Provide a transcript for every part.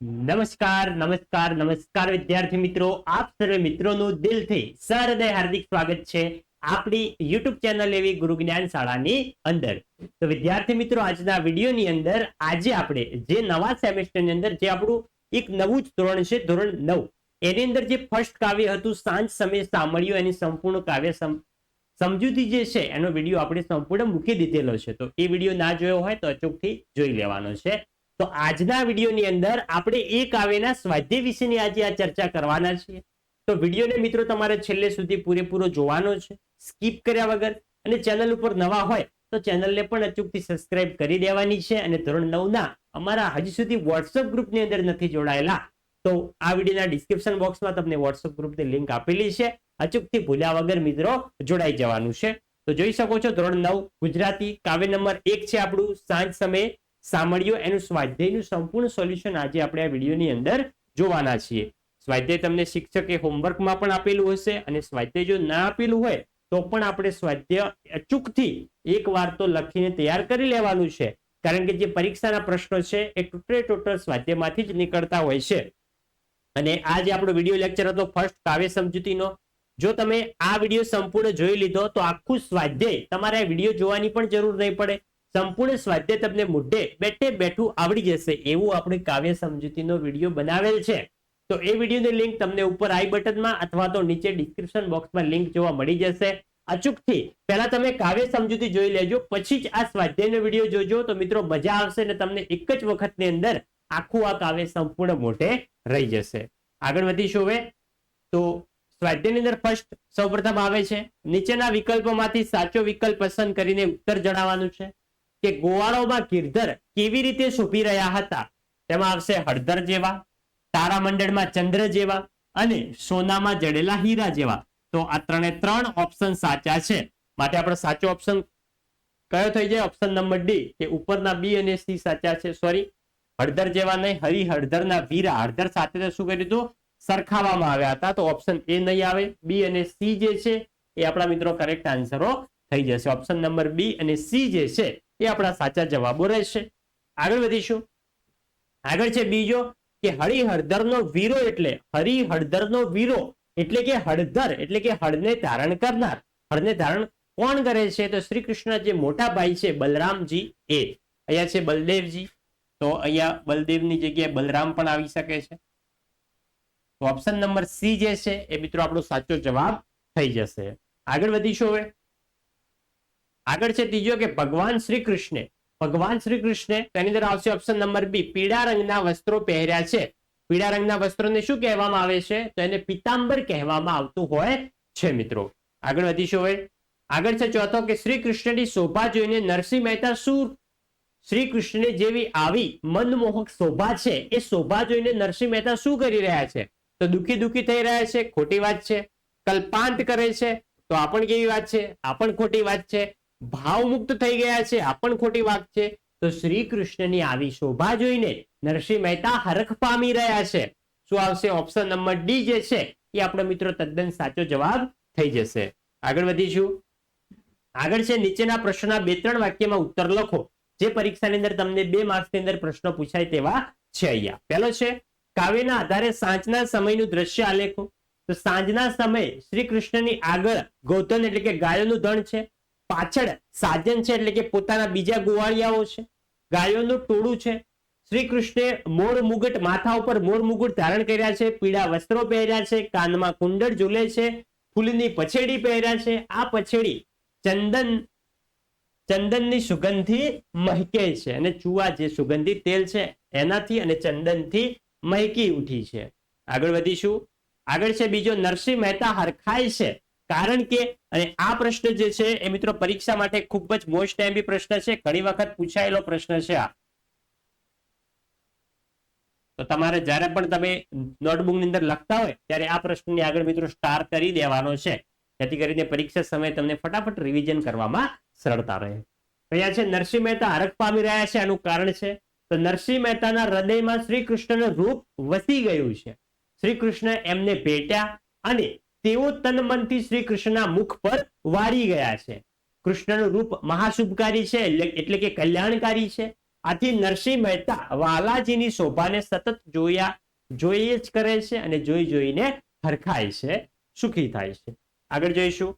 નમસ્કાર નમસ્કાર નમસ્કાર વિદ્યાર્થી મિત્રો, આપ સર્વે મિત્રોનું દિલથી સહૃદય હાર્દિક સ્વાગત છે આપણી યુટ્યુબ ચેનલ એવી ગુરુ જ્ઞાન શાળાની અંદર. તો વિદ્યાર્થી મિત્રો, આજના વિડીયોની અંદર આજે આપણે જે નવા સેમેસ્ટરની અંદર જે આપણું એક નવું જ ધોરણ છે, ધોરણ 9, એની અંદર જે ફર્સ્ટ કાવ્ય હતું સાંજ સમય સાંભળ્યું, એની સંપૂર્ણ કાવ્ય સમજૂતી જે છે એનો વિડીયો આપણે સંપૂર્ણ મૂકી દીધેલો છે. તો એ વિડીયો ના જોયો હોય તો અચૂકથી જોઈ લેવાનો છે. તો આજના વિડીયોની અંદર આપણે એ કાવ્યના સ્વાધ્યાય વિશેની આજે આ ચર્ચા કરવાના છીએ. તો વિડીયોને મિત્રો તમારે છેલ્લે સુધી પૂરેપૂરો જોવાનો છે, સ્કીપ કર્યા વગર. અને ચેનલ ઉપર નવા હોય તો ચેનલને પણ અચૂકથી સબસ્ક્રાઇબ કરી દેવાની છે. અને ધોરણ 9 ના અમારા હજી સુધી વોટ્સઅપ ગ્રુપની અંદર નથી જોડાયેલા તો આ વિડીયોના ડિસ્ક્રિપ્શન બોક્સમાં તમને વોટ્સઅપ ગ્રુપની લિંક આપેલી છે. અચૂકથી ભૂલ્યા વગર મિત્રો જોડાઈ જવાનું છે. તો જોઈ શકો છો, ધોરણ 9 ગુજરાતી કાવ્ય નંબર 1 છે આપણું સાંજ સમયે સાંભળ્યો, એનું સ્વાધ્યાયનું સંપૂર્ણ સોલ્યુશન આજે આપણે આ વિડીયોની અંદર જોવાના છીએ. સ્વાધ્યાય તમને શિક્ષકે હોમવર્કમાં પણ આપેલું હશે, અને સ્વાધ્યાય જો ના આપેલું હોય તો પણ આપણે સ્વાધ્યાય અચૂકથી એકવાર તો લખીને તૈયાર કરી લેવાનું છે. કારણ કે જે પરીક્ષાના પ્રશ્નો છે એ ટોટલ સ્વાધ્યાયમાંથી જ નીકળતા હોય છે. અને આ જે આપણો વિડીયો લેક્ચર હતો ફર્સ્ટ કાવ્ય સમજૂતીનો, જો તમે આ વિડીયો સંપૂર્ણ જોઈ લીધો તો આખું સ્વાધ્યાય તમારે આ વિડીયો જોવાની પણ જરૂર નહીં પડે. સંપૂર્ણ સ્વાધ્યાય તમને મોઢે બેઠે બેઠું આવડી જશે એવું આપણે કાવ્ય સમજૂતીનો વિડીયો બનાવેલ છે. તો એ વિડીયોની લિંક તમને ઉપર આઈ બટનમાં અથવા તો નીચે ડિસ્ક્રિપ્શન બોક્સમાં લિંક જોવા મળી જશે. અચૂકથી પહેલા તમે કાવ્ય સમજૂતી જોઈ લેજો, પછી જ આ સ્વાધ્યાયનો વિડીયો જોજો. તો મિત્રો મજા આવશે અને તમને એક જ વખતની અંદર આખું આ કાવ્ય સંપૂર્ણ મોઢે રહી જશે. આગળ વધીશું હવે. તો સ્વાધ્યાયની અંદર ફર્સ્ટ સૌપ્રથમ આવે છે, નીચેના વિકલ્પોમાંથી સાચો વિકલ્પ પસંદ કરીને ઉત્તર જણાવવાનું છે કે ગોવાળોમાં ગિરધર કેવી રીતે શોભી રહ્યા હતા. તેમાં આવશે હળદર જેવા, તારામંડળમાં ચંદ્ર જેવા અને સોનામાં જડેલા હીરા જેવા. તો આ ત્રણ ઓપ્શન સાચા છે. માટે આપણો સાચો ઓપ્શન કયો થઈ જાય? ઓપ્શન નંબર ડી, કે ઉપરના બી અને સી સાચા છે. સોરી, હળદર જેવા નહીં, હળદરના વીરા. હળદર સાથે શું કર્યું હતું? સરખાવવામાં આવ્યા હતા. તો ઓપ્શન એ નહીં આવે. બી અને સી જે છે એ આપણા મિત્રો કરેક્ટ આન્સરો થઈ જશે. ઓપ્શન નંબર બી અને સી જે છે એ આપણા સાચા જવાબો રહેશે. આગળ વધીશું. આગળ છે બીજો, કે હળદરનો વીરો એટલે હળદરનો વીરો એટલે કે હળદર એટલે કે હળને ધારણ કરનાર. હળને ધારણ કોણ કરે છે? તો શ્રી કૃષ્ણ જે મોટા ભાઈ છે બલરામજી એ. અહીંયા છે બલદેવજી, તો અહીંયા બલદેવની જગ્યાએ બલરામ પણ આવી શકે છે. તો ઓપ્શન નંબર સી જે છે એ મિત્રો આપણો સાચો જવાબ થઈ જશે. આગળ વધીશું હવે. આગળ છે ત્રીજો, કે ભગવાન શ્રી કૃષ્ણે તેની અંદર આવશે ઓપ્શન નંબર બી, પીળા રંગના વસ્ત્રો પહેર્યા છે. પીળા રંગના વસ્ત્રોને શું કહેવામાં આવે છે? તો એને પિતાંબર કહેવામાં આવતું હોય છે મિત્રો. આગળ વધીશું હવે. આગળ છે ચોથો, કે શ્રી કૃષ્ણની શોભા જોઈને નરસિંહ મહેતા શું? શ્રી કૃષ્ણ જેવી આવી મનમોહક શોભા છે એ શોભા જોઈને નરસિંહ મહેતા શું કરી રહ્યા છે? તો દુખી થઈ રહ્યા છે. ખોટી વાત છે. કલ્પાંત કરે છે, તો આ પણ કેવી વાત છે? આ પણ ખોટી વાત છે. ભાવમુક્ત થઈ ગયા છે, આ પણ ખોટી વાત છે. તો શ્રી કૃષ્ણની આવી શોભા જોઈને નરસિંહ મહેતા હરખ પામી રહ્યા છે. શું આવશે? ઓપ્શન નંબર ડી જે છે એ આપણો મિત્રો તદ્દન સાચો જવાબ થઈ જશે. આગળ વધીશું. આગળ છે નીચેના પ્રશ્નના 2-3 વાક્યમાં ઉત્તર લખો. જે પરીક્ષાની અંદર તમને 2 માર્ક્સની અંદર પ્રશ્નો પૂછાય તેવા છે. અહીંયા પહેલો છે, કાવ્યના આધારે સાંજના સમયનું દ્રશ્ય આલેખો. તો સાંજના સમયે શ્રી કૃષ્ણની આગળ ગોધન એટલે કે ગાયોનું ધણ છે, પાછળ સાજન છે એટલે કે પોતાના બીજા ગોવાળિયાઓ છે, ગાયોનું ટોળું છે. શ્રી કૃષ્ણે મોર મુગટ, માથા ઉપર મોર મુગટ ધારણ કર્યા છે, પીળા વસ્ત્રો પહેર્યા છે, કાનમાં કુંડળ ઝૂલે છે, ફૂલની પછેડી પહેર્યા છે. આ પછેડી ચંદનની સુગંધથી મહેકે છે, અને ચૂવા જે સુગંધિત તેલ છે એનાથી અને ચંદનથી મહેકી ઉઠી છે. આગળ વધીશું. આગળ છે બીજો, નરસિંહ મહેતા હરખાય છે કારણ કે, અને આ પ્રશ્ન જે છે એ મિત્રો પરીક્ષા માટે ખૂબ જ મોસ્ટ એમ્બી પ્રશ્ન છે, ઘણી વખત પૂછાયેલો પ્રશ્ન છે આ. તો તમારે જ્યારે પણ તમે નોટબુકની અંદર લખતા હોય ત્યારે આ પ્રશ્નની આગળ મિત્રો સ્ટાર કરી દેવાનો છે, જેથી કરીને પરીક્ષા સમયે તમને ફટાફટ રિવિઝન કરવામાં સરળતા રહે. અહીંયા છે નરસિંહ મહેતા હરખ પામી રહ્યા છે. આનું કારણ છે, તો નરસિંહ મહેતાના હૃદયમાં શ્રી કૃષ્ણનું રૂપ વસી ગયું છે. શ્રી કૃષ્ણ એમને ભેટ્યા અને તેઓ તન મનથી શ્રી કૃષ્ણના મુખ પર વાળી ગયા છે. કૃષ્ણનું રૂપ મહાશુભકારી છે એટલે કે કલ્યાણકારી છે. આથી નરસિંહ મહેતા વાલાજીની શોભાને સતત જોઈએ જ કરે છે અને જોઈને હરખાય છે, સુખી થાય છે. આગળ જોઈશું.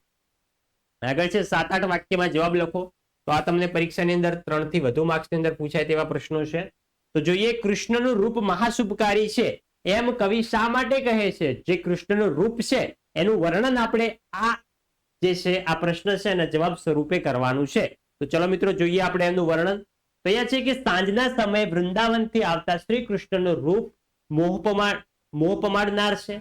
આગળ છે 7-8 વાક્યમાં જવાબ લખો. તો આ તમને પરીક્ષાની અંદર 3 થી વધુ માર્ક્સની અંદર પૂછાય તેવા પ્રશ્નો છે. તો જોઈએ, કૃષ્ણનું રૂપ મહાશુભકારી છે એમ કવિ શા માટે કહે છે? જે કૃષ્ણનું રૂપ છે એનું વર્ણન આપણે આ જે છે આ પ્રશ્ન છે એના જવાબ સ્વરૂપે કરવાનું છે. તો ચલો મિત્રો જોઈએ આપણે એનું વર્ણન. તો અહીંયા છે કે સાંજના સમયે વૃંદાવનથી આવતા શ્રી કૃષ્ણનું રૂપ મોહ પમાડનાર છે.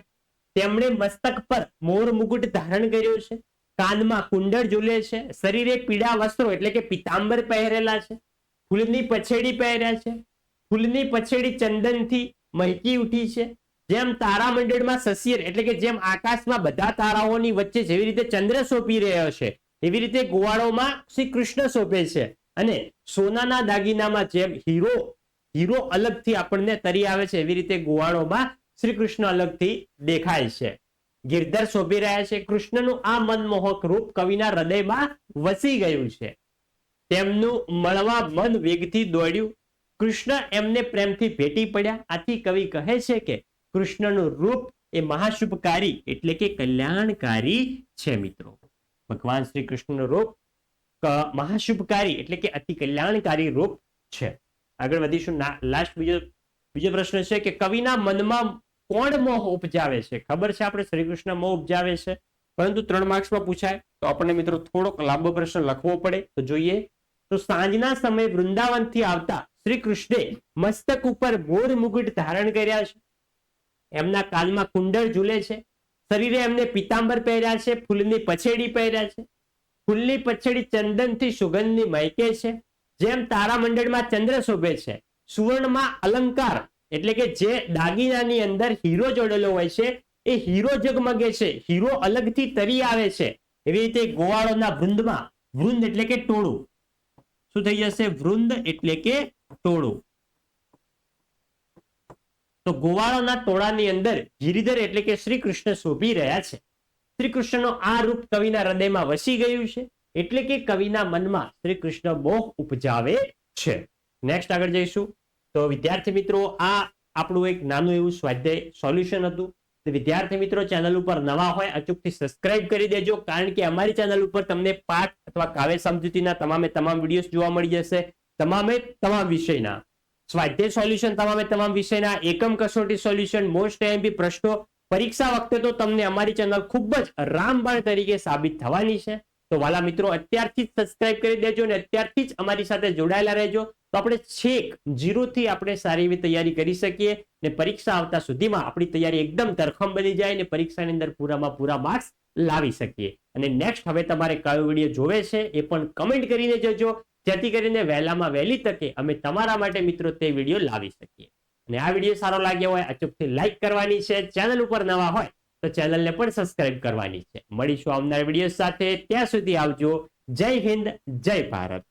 તેમણે મસ્તક પર મોર મુકુટ ધારણ કર્યો છે, કાનમાં કુંડળ ઝૂલે છે, શરીરે પીળા વસ્ત્રો એટલે કે પીતાંબર પહેરેલા છે, ફૂલની પછેડી પહેર્યા છે, ફૂલની પછેડી ચંદનથી મહેકી ઉઠી છે. જેમ તારામંડળમાં સસિયર એટલે કે જેમ આકાશમાં બધા તારાઓની વચ્ચે જેવી રીતે ચંદ્ર શોભી રહ્યો છે એવી રીતે ગોવાળોમાં શ્રી કૃષ્ણ શોભે છે. અને સોનાના દાગીનામાં જેમ હીરો અલગથી આપણને તરી આવે છે એવી રીતે ગોવાળોમાં શ્રી કૃષ્ણ અલગથી દેખાય છે. ગિરધર શોભી રહ્યા છે. કૃષ્ણનું આ મનમોહક રૂપ કવિના હૃદયમાં વસી ગયું છે. તેમનું મળવા મન વેગથી દોડ્યું. કૃષ્ણ એમને પ્રેમથી ભેટી પડ્યા. આથી કવિ કહે છે કે કૃષ્ણનું રૂપ એ મહાશુભકારી એટલે કે કલ્યાણકારી છે. મિત્રો, ભગવાન શ્રી કૃષ્ણનું રૂપ મહાશુભકારી એટલે કે અતિ કલ્યાણકારી રૂપ છે. આગળ વધીશું. લાસ્ટ બીજો પ્રશ્ન છે કે કવિના મનમાં કોણ મોહ ઉપજાવે છે? ખબર છે આપણે શ્રી કૃષ્ણ મોહ ઉપજાવે છે, પરંતુ 3 માર્ક્સમાં પૂછાય તો આપણને મિત્રો થોડોક લાંબો પ્રશ્ન લખવો પડે. તો જોઈએ. તો સાંજના સમયે વૃંદાવનથી આવતા શ્રી કૃષ્ણે મસ્તક ઉપર મોર મુકુટ ધારણ કર્યા છે, એમના કાનમાં કુંડળ ઝૂલે છે, શરીરે એમને પીતાંબર પહેર્યા છે, ફૂલની પછેડી પહેર્યા છે, ફૂલની પછેડી ચંદનથી સુગંધની મહેકે છે. જેમ તારામંડળમાં ચંદ્ર શોભે છે, સુવર્ણમાં અલંકાર એટલે કે જે દાગીનાની અંદર હીરો જોડેલો હોય છે એ હીરો ઝગમગે છે, હીરો અલગથી તરી આવે છે. એવી રીતે ગોવાળોના વૃંદમાં, વૃંદ એટલે કે ટોળું, શું થઈ જશે? વૃંદ એટલે કે ટોળું. તો ગોવાળોના ટોળાની અંદર ગિરિધર એટલે કે શ્રી કૃષ્ણ શોભી રહ્યા છે. શ્રી કૃષ્ણનો આ રૂપ કવિના હૃદયમાં વસી ગયું છે એટલે કે કવિના મનમાં શ્રી કૃષ્ણ મોહ ઉપજાવે છે. નેક્સ્ટ આગળ જઈશું. તો વિદ્યાર્થી મિત્રો, આ આપણું એક નાનું એવું સ્વાધ્યાય સોલ્યુશન હતું. તો વિદ્યાર્થી મિત્રો, ચેનલ ઉપર નવા હોય અચૂકથી સબસ્ક્રાઇબ કરી દેજો, કારણ કે અમારી ચેનલ ઉપર તમને પાઠ અથવા કાવ્ય સમજૂતીના તમામ વિડીયોઝ જોવા મળી જશે. તમામ વિષયના સ્વાધ્યાય સોલ્યુશન, તમામ વિષયના એકમ કસોટી સોલ્યુશન, મોસ્ટ એમપી પ્રશ્નો. પરીક્ષા વખતે તો તમને અમારી ચેનલ ખૂબ જ રામબાણ તરીકે સાબિત થવાની છે. તો વાલા મિત્રો, અત્યારથી જ સબસ્ક્રાઇબ કરી દેજો અને અત્યારથી જ અમારી સાથે જોડાયેલા રહેજો. તો આપણે છેક 0 થી આપણે સારી એવી તૈયારી કરી શકીએ અને પરીક્ષા આવતા સુધીમાં આપણી તૈયારી એકદમ તરખમ બની જાય અને પરીક્ષાની અંદર પૂરામાં પૂરા માર્ક્સ લાવી શકીએ. અને નેક્સ્ટ હવે તમારે કયો વિડીયો જોવે છે એ પણ કમેન્ટ કરીને જજો, જેથી કરીને વહેલામાં વહેલી તકે અમે તમારા માટે મિત્રો તે વિડીયો લાવી શકીએ. અને આ વિડીયો સારો લાગ્યો હોય અચૂકથી લાઈક કરવાની છે. ચેનલ ઉપર નવા હોય તો ચેનલને પણ સબસ્ક્રાઇબ કરવાની છે. મળીશું આવનાર વિડીયો સાથે. ત્યાં સુધી આવજો. જય હિન્દ, જય ભારત.